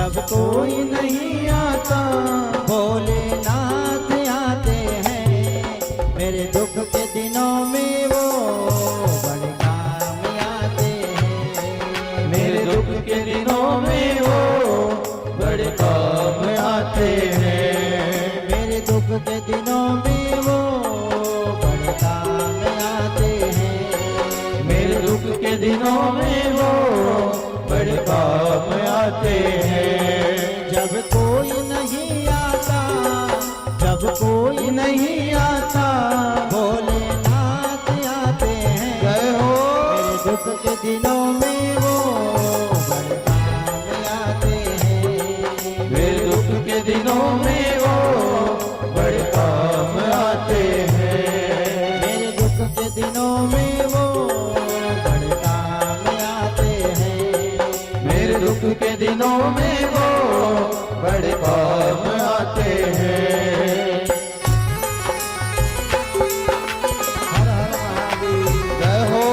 जब कोई नहीं आता भोलेनाथ आते हैं। मेरे दुख के दिनों में वो बड़े काम आते हैं। मेरे दुख के दिनों में वो बड़े काम आते हैं। मेरे दुख के दिनों में वो बड़े काम आते हैं। मेरे दुख के दिनों में वो बड़े काम आते हैं। जब कोई नहीं आता, जब कोई नहीं आता भोलेनाथ आते हैं। जय हो। मेरे दुख के दिनों में वो बड़े काम आते हैं। मेरे दुख के दिनों में वो बड़े काम आते हैं। मेरे दुख के दिनों में वो बड़े काम आते हैं। मेरे दुख के दिनों में वो बड़े काम आते हैं। हर हर महादेव। जय हो।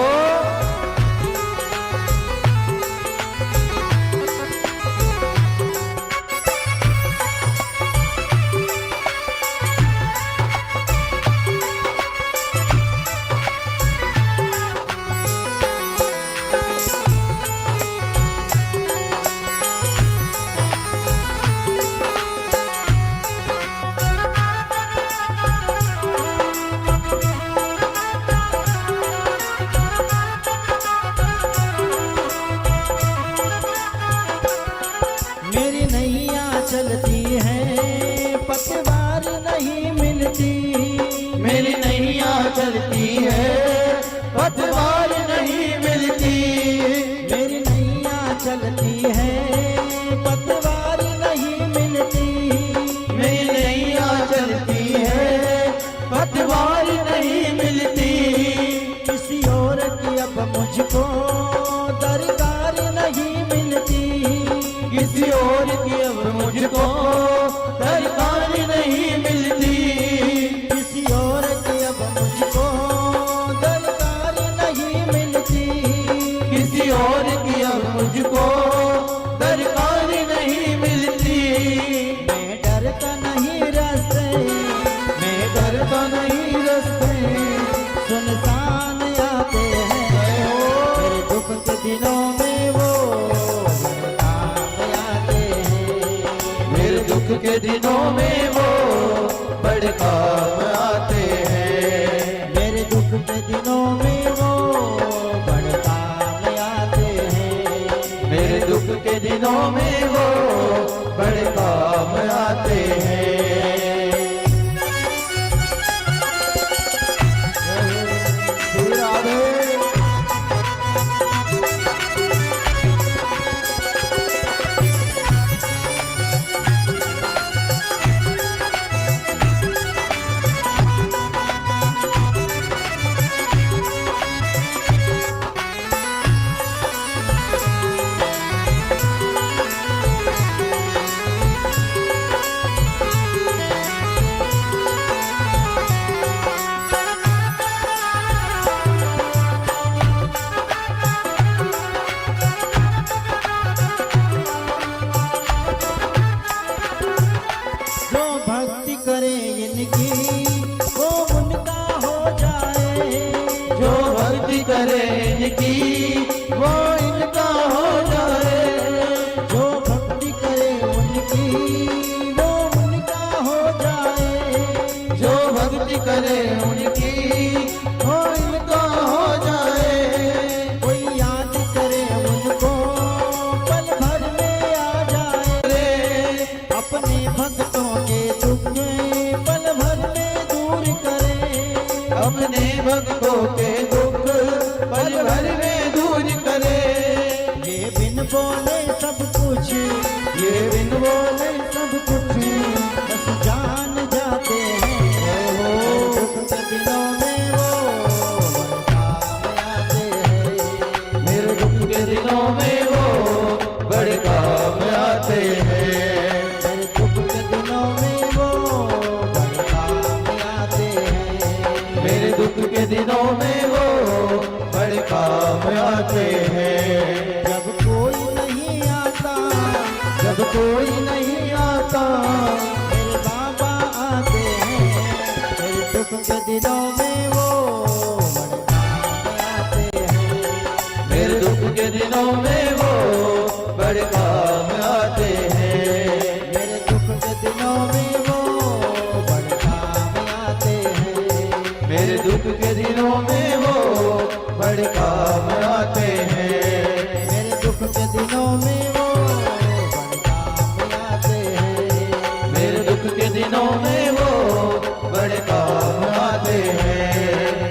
मेरी नैया चलती है पतवार नहीं मिलती। मेरी नैया चलती है पतवार नहीं मिलती। मेरी नैया चलती है पतवार नहीं मिलती। मेरी नैया चलती है पतवार नहीं मिलती। किसी और की अब मुझको दरकार नहीं मिलती। किसी और की अब मुझको दरकार नहीं मिलती। किसी और की अब मुझको दरकार नहीं मिलती। किसी और की अब मुझको दरकार नहीं मिलती। मैं डरता नहीं रास्ते, मैं डरता नहीं रास्ते। सुनसान आते हैं। मेरे दुख के दिनों में वो बड़े काम आते हैं। मेरे दुख के दिनों में वो बड़े काम आते हैं। मेरे दुख के दिनों में वो बड़े काम आते हैं। मेरे दुख के दिनों में वो बड़े काम आते हैं। श्री राधे। जो भक्ति करे इनकी वो उनका हो जाए। जो भक्ति करे इनकी वो इनका हो जाए। जो भक्ति करे उनकी वो उनका हो जाए। जो भक्ति करे उनकी वो इनका हो जाए। कोई याद करे उनको पल भर में आ जाए। अपने भक्तों के दुख पल भर में दूर करे। अपने भक्तों के दुख पल भर में दूर करे। ये बिन बोले सब कुछ, ये बिन बोले सब कुछ बस जान जाते हैं। दुख के दिनों में वो बड़े काम आते हैं। मेरे दुख के दिनों में वो बड़े काम आते हैं। मेरे दुख के दिनों में वो बड़े काम आते हैं। मेरे दुख के दिनों में वो बड़े काम आते हैं। जब कोई नहीं आता, जब कोई नहीं आता। मेरे बाबा आते हैं मेरे दुख के दिनों में वो बड़े काम आते हैं। मेरे दुख के दिनों में वो बड़े काम आते हैं। मेरे दुख के दिनों में वो बड़े काम आते हैं। मेरे दुख के दिनों में वो बड़े काम आते हैं। मेरे दुख के दिनों में वो बड़े काम आते हैं। मेरे दुख के दिनों में वो बड़े काम आते हैं।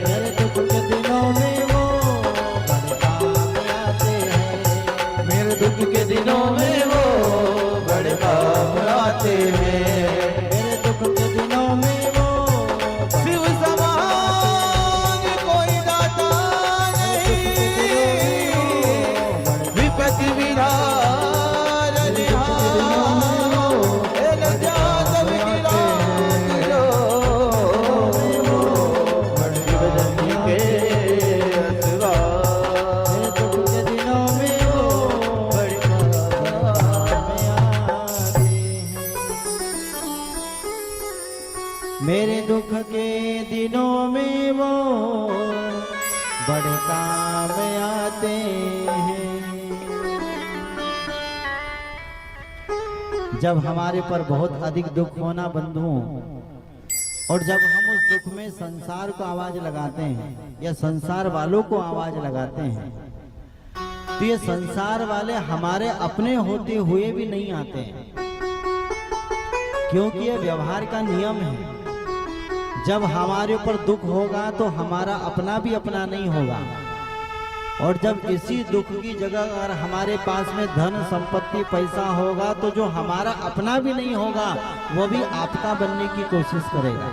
मेरे दुख के दिनों में वो बड़े काम आते हैं। मेरे दुख के दिनों में वो बड़े काम आते हैं। मेरे दुख के दिनों में वो शिव समान कोई दाता नहीं, विपत्ति विराज निहारो, हे लज्जा सब गिरा गिरो, शिव जी के असवा। मेरे दुख के दिनों में वो बड़े काम आते हैं। मेरे दुख के दिनों में वो बड़े काम आते हैं। जब हमारे पर बहुत अधिक दुख होना बंधुओं, और जब हम उस दुख में संसार को आवाज लगाते हैं या संसार वालों को आवाज लगाते हैं, तो ये संसार वाले हमारे अपने होते हुए भी नहीं आते हैं, क्योंकि ये व्यवहार का नियम है। जब हमारे ऊपर दुख होगा तो हमारा अपना भी अपना नहीं होगा, और जब इसी दुख की जगह अगर हमारे पास में धन संपत्ति पैसा होगा तो जो हमारा अपना भी नहीं होगा वो भी आपका बनने की कोशिश करेगा।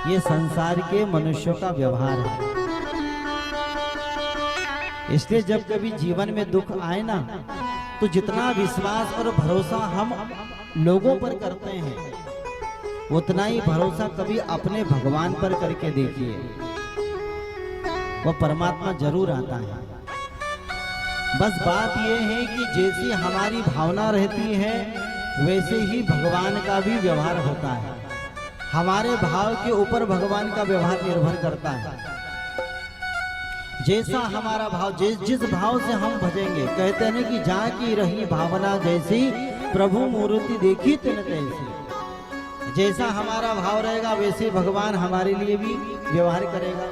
ये संसार के मनुष्यों का व्यवहार है। इसलिए जब कभी जीवन में दुख आए ना, तो जितना विश्वास और भरोसा हम लोगों पर करते हैं उतना ही भरोसा कभी अपने भगवान पर करके देखिए, वो परमात्मा जरूर आता है। बस बात यह है कि जैसी हमारी भावना रहती है वैसे ही भगवान का भी व्यवहार होता है। हमारे भाव के ऊपर भगवान का व्यवहार निर्भर करता है। जैसा हमारा भाव, जिस भाव से हम भजेंगे, कहते हैं कि जा की रही भावना जैसी प्रभु मूर्ति देखी तिन तैसी। जैसा हमारा भाव रहेगा वैसे भगवान हमारे लिए भी व्यवहार करेगा।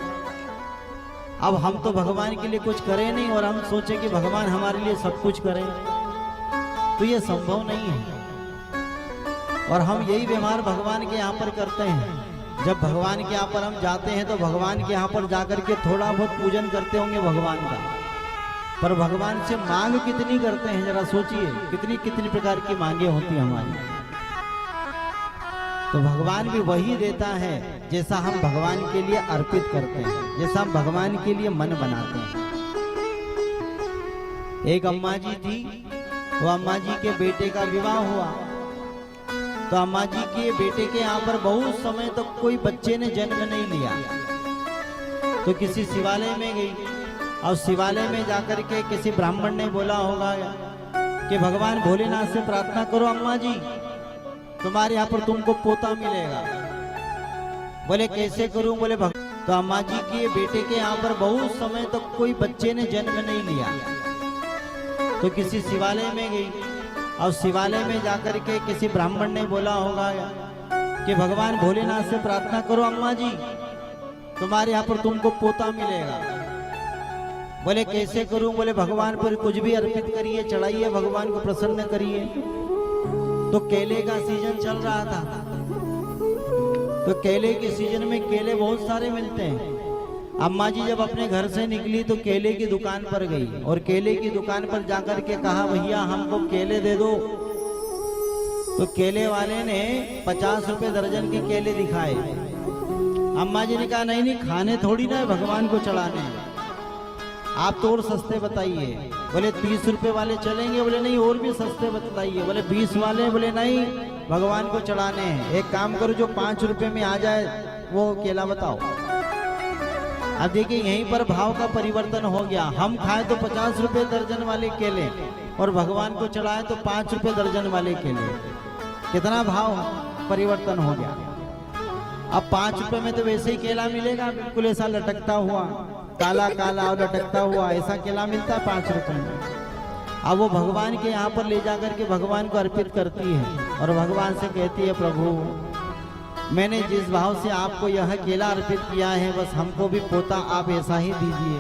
अब हम तो भगवान के लिए कुछ करें नहीं और हम सोचें कि भगवान हमारे लिए सब कुछ करें, तो ये संभव नहीं है। और हम यही व्यवहार भगवान के यहाँ पर करते हैं। जब भगवान के यहाँ पर हम जाते हैं तो भगवान के यहाँ पर जाकर के थोड़ा बहुत पूजन करते होंगे भगवान का, पर भगवान से मांग कितनी करते हैं जरा सोचिए, कितनी कितनी प्रकार की मांगे होती हैं हमारी। तो भगवान भी वही देता है जैसा हम भगवान के लिए अर्पित करते हैं, जैसा हम भगवान के लिए मन बनाते हैं। एक अम्मा जी थी, वो अम्मा जी के बेटे का विवाह हुआ, तो अम्मा जी के बेटे के यहाँ पर बहुत समय तक कोई बच्चे ने जन्म नहीं लिया। तो किसी शिवालय में गई और शिवालय में जाकर के किसी ब्राह्मण ने बोला होगा कि भगवान भोलेनाथ से प्रार्थना करो अम्मा जी, तुम्हारे यहाँ पर तुमको पोता मिलेगा। बोले कैसे करूं? बोले तो अम्मा जी के बेटे के यहाँ पर बहुत समय तक कोई बच्चे ने जन्म नहीं लिया। तो किसी शिवालय में गई और शिवालय में जाकर के किसी ब्राह्मण ने बोला होगा कि भगवान भोलेनाथ से प्रार्थना करो अम्मा जी, तुम्हारे यहाँ पर तुमको पोता मिलेगा। बोले कैसे करूं? बोले भगवान पर कुछ भी अर्पित करिए, चढ़ाइए, भगवान को प्रसन्न करिए। तो केले का सीजन चल रहा था, तो केले के सीजन में केले बहुत सारे मिलते हैं। अम्मा जी जब अपने घर से निकली तो केले की दुकान पर गई और केले की दुकान पर जाकर के कहा भैया हमको केले दे दो। तो केले वाले ने 50 रुपए दर्जन के केले दिखाए। अम्मा जी ने कहा नहीं नहीं, खाने थोड़ी ना है, भगवान को चढ़ाने, आप तो और सस्ते बताइए। बोले 30 रुपए वाले चलेंगे? बोले नहीं, और भी सस्ते बताइए। बोले 20 वाले? बोले नहीं, भगवान को चढ़ाने हैं। एक काम करो, जो 5 रुपए में आ जाए वो केला बताओ। अब देखिए यहीं पर भाव का परिवर्तन हो गया। हम खाए तो 50 रुपए दर्जन वाले केले और भगवान को चढ़ाए तो 5 रुपए दर्जन वाले केले। कितना भाव परिवर्तन हो गया। अब 5 रुपए में तो वैसे ही केला मिलेगा, बिल्कुल ऐसा लटकता हुआ, काला काला और लटकता हुआ ऐसा केला मिलता है 5 रुपए में। अब वो भगवान के यहाँ पर ले जाकर के भगवान को अर्पित करती है और भगवान से कहती है, प्रभु मैंने जिस भाव से आपको यह केला अर्पित किया है, बस हमको भी पोता आप ऐसा ही दीजिए।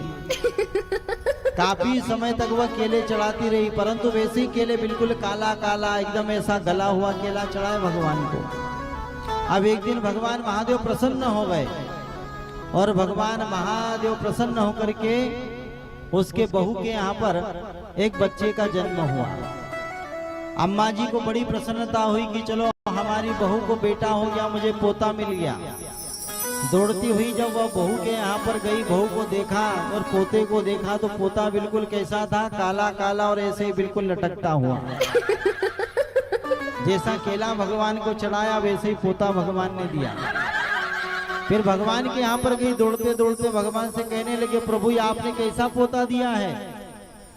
काफी समय तक वह केले चढ़ाती रही, परंतु वैसे ही केले बिल्कुल काला काला एकदम ऐसा गला हुआ केला चढ़ाए भगवान को। अब एक दिन भगवान महादेव प्रसन्न हो गए और भगवान महादेव प्रसन्न होकर के उसके बहू के यहाँ पर एक बच्चे का जन्म हुआ। अम्मा जी को बड़ी प्रसन्नता हुई कि चलो हमारी बहू को बेटा हो गया, मुझे पोता मिल गया। दौड़ती हुई जब वह बहू के यहाँ पर गई, बहू को देखा और पोते को देखा तो पोता बिल्कुल कैसा था, काला काला और ऐसे ही बिल्कुल लटकता हुआ। जैसा केला भगवान को चढ़ाया वैसे ही पोता भगवान ने दिया। फिर भगवान के यहाँ पर गई, दौड़ते दौड़ते भगवान से कहने लगे, प्रभु ये आपने कैसा पोता दिया है।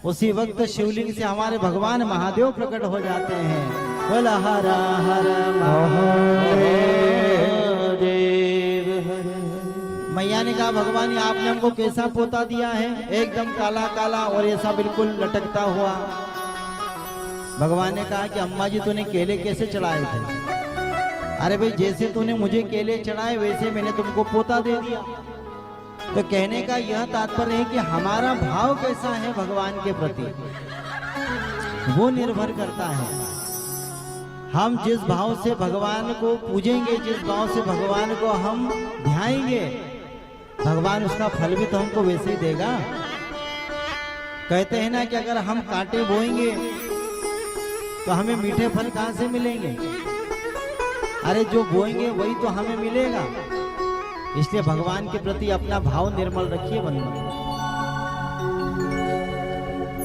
उसी वक्त शिवलिंग से हमारे भगवान महादेव प्रकट हो जाते हैं। बोला हर हर महादेव। मैया ने कहा, भगवान ये आपने हमको कैसा पोता दिया है, एकदम काला काला और ऐसा बिल्कुल लटकता हुआ। भगवान ने कहा कि अम्मा जी तूने केले कैसे चढ़ाए थे। अरे भाई जैसे तूने मुझे केले चढ़ाए वैसे मैंने तुमको पोता दे दिया। तो कहने का यह तात्पर्य है कि हमारा भाव कैसा है भगवान के प्रति वो निर्भर करता है। हम जिस भाव से भगवान को पूजेंगे, जिस भाव से भगवान को हम ध्याएंगे, भगवान उसका फल भी तो हमको वैसे ही देगा। कहते हैं ना कि अगर हम कांटे बोएंगे तो हमें मीठे फल कहां से मिलेंगे। अरे जो बोएंगे वही तो हमें मिलेगा। इसलिए भगवान के प्रति अपना भाव निर्मल रखिए बंधु।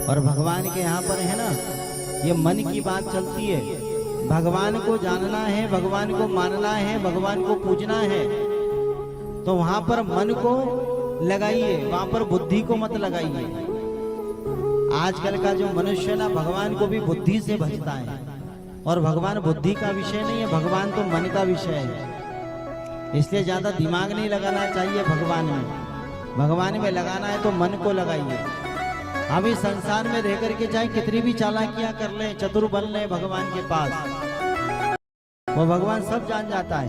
और भगवान के यहाँ पर है ना, ये मन की बात चलती है। भगवान को जानना है, भगवान को मानना है, भगवान को पूजना है, तो वहां पर मन को लगाइए, वहां पर बुद्धि को मत लगाइए। आजकल का जो मनुष्य ना भगवान को भी बुद्धि से भजता है, और भगवान बुद्धि का विषय नहीं है, भगवान तो मन का विषय है। इसलिए ज्यादा दिमाग नहीं लगाना चाहिए भगवान में। भगवान में लगाना है तो मन को लगाइए। हम इस संसार में रह करके चाहे कितनी भी चालाकियां कर लें, चतुर बन लें, भगवान के पास वो भगवान सब जान जाता है।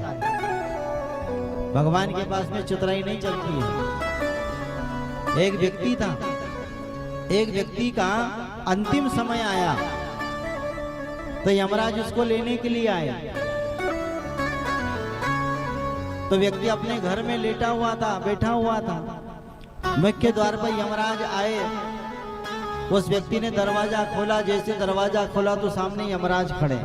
भगवान के पास में चतुराई नहीं चलती है। एक व्यक्ति था, एक व्यक्ति का अंतिम समय आया तो यमराज उसको लेने के लिए आए। तो व्यक्ति अपने घर में लेटा हुआ था, बैठा हुआ था। मुख्य द्वार पर यमराज आए। उस व्यक्ति ने दरवाजा खोला, जैसे दरवाजा खोला तो सामने यमराज खड़े।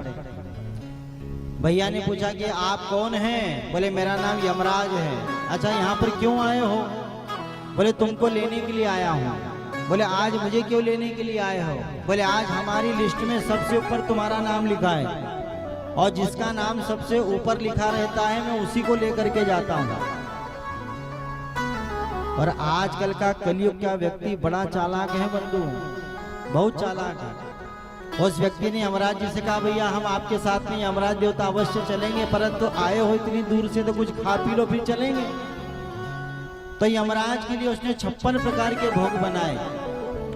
भैया ने पूछा कि आप कौन हैं? बोले मेरा नाम यमराज है। अच्छा यहाँ पर क्यों आए हो? बोले तुमको लेने के लिए आया हूँ। बोले आज मुझे क्यों लेने के लिए आए हो? बोले आज हमारी लिस्ट में सबसे ऊपर तुम्हारा नाम लिखा है, और जिसका नाम सबसे ऊपर लिखा रहता है मैं उसी को लेकर के जाता हूँ। और आजकल का कलयुग का व्यक्ति बड़ा चालाक है बंधु, बहुत चालाक है। उस व्यक्ति ने यमराज जी से कहा, भैया हम आपके साथ में यमराज देवता अवश्य चलेंगे, परंतु आए हो इतनी दूर से तो कुछ खा पी लो फिर चलेंगे। तो यमराज के लिए उसने 56 प्रकार के भोग बनाए,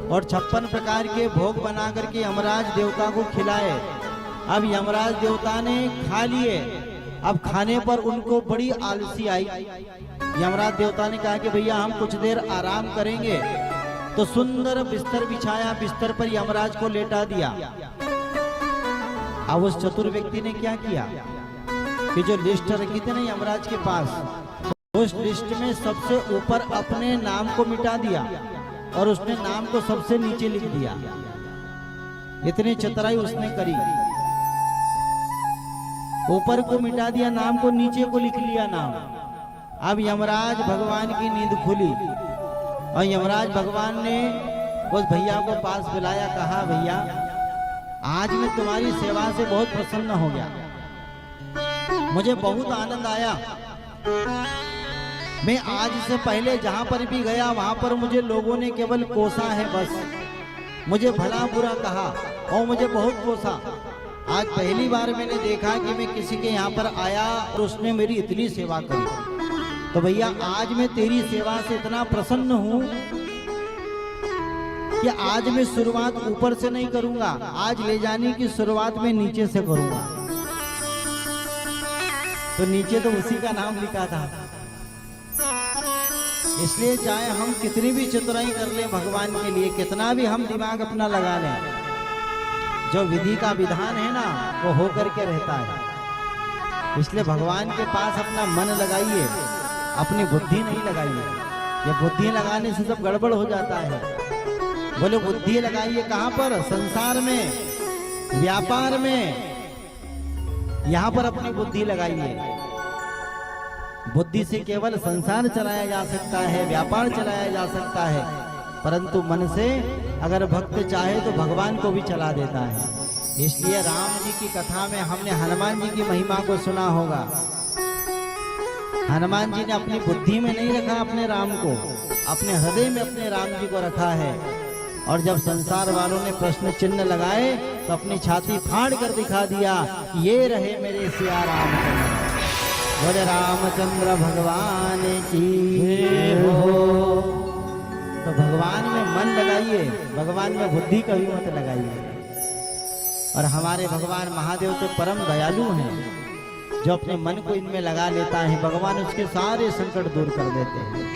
और 56 प्रकार के भोग बना करके यमराज देवता को खिलाए। अब यमराज देवता ने खा लिए। अब खाने पर उनको बड़ी आलसी आई। यमराज देवता ने कहा कि भैया हम कुछ देर आराम करेंगे। तो सुंदर बिस्तर बिछाया, बिस्तर पर यमराज को लेटा दिया। अब उस चतुर व्यक्ति ने क्या किया कि जो लिस्ट रखी थी ना यमराज के पास, उस लिस्ट में सबसे ऊपर अपने नाम को मिटा दिया और उसने नाम को सबसे नीचे लिख दिया। इतनी चतुराई उसने करी। ऊपर को मिटा दिया नाम को, नीचे को लिख लिया नाम। अब यमराज भगवान की नींद खुली और यमराज भगवान ने उस भैया को पास बुलाया, कहा भैया आज मैं तुम्हारी सेवा से बहुत प्रसन्न हो गया, मुझे बहुत आनंद आया। मैं आज से पहले जहां पर भी गया वहां पर मुझे लोगों ने केवल कोसा है, बस मुझे भला बुरा कहा और मुझे बहुत कोसा। आज पहली बार मैंने देखा कि मैं किसी के यहाँ पर आया और उसने मेरी इतनी सेवा करी। तो भैया आज मैं तेरी सेवा से इतना प्रसन्न हूँ कि आज मैं शुरुआत ऊपर से नहीं करूंगा, आज ले जाने की शुरुआत मैं नीचे से करूंगा। तो नीचे तो उसी का नाम लिखा था। इसलिए चाहे हम कितनी भी चतुराई कर लें भगवान के लिए, कितना भी हम दिमाग अपना लगा लें, जो विधि का विधान है ना वो हो करके रहता है। इसलिए भगवान के पास अपना मन लगाइए, अपनी बुद्धि नहीं लगाइए। ये बुद्धि लगाने से सब गड़बड़ हो जाता है। बोले बुद्धि लगाइए कहाँ पर? संसार में, व्यापार में, यहाँ पर अपनी बुद्धि लगाइए। बुद्धि से केवल संसार चलाया जा सकता है, व्यापार चलाया जा सकता है, परंतु मन से अगर भक्त चाहे तो भगवान को भी चला देता है। इसलिए राम जी की कथा में हमने हनुमान जी की महिमा को सुना होगा। हनुमान जी ने अपनी बुद्धि में नहीं रखा अपने राम को, अपने हृदय में अपने राम जी को रखा है। और जब संसार वालों ने प्रश्न चिन्ह लगाए तो अपनी छाती फाड़ कर दिखा दिया, ये रहे मेरे सिया रामचंद्र। बोले रामचंद्र भगवान की हो। तो भगवान में मन लगाइए, भगवान में बुद्धि कभी मत लगाइए। और हमारे भगवान महादेव तो परम दयालु हैं, जो अपने मन को इनमें लगा लेता है भगवान उसके सारे संकट दूर कर देते हैं।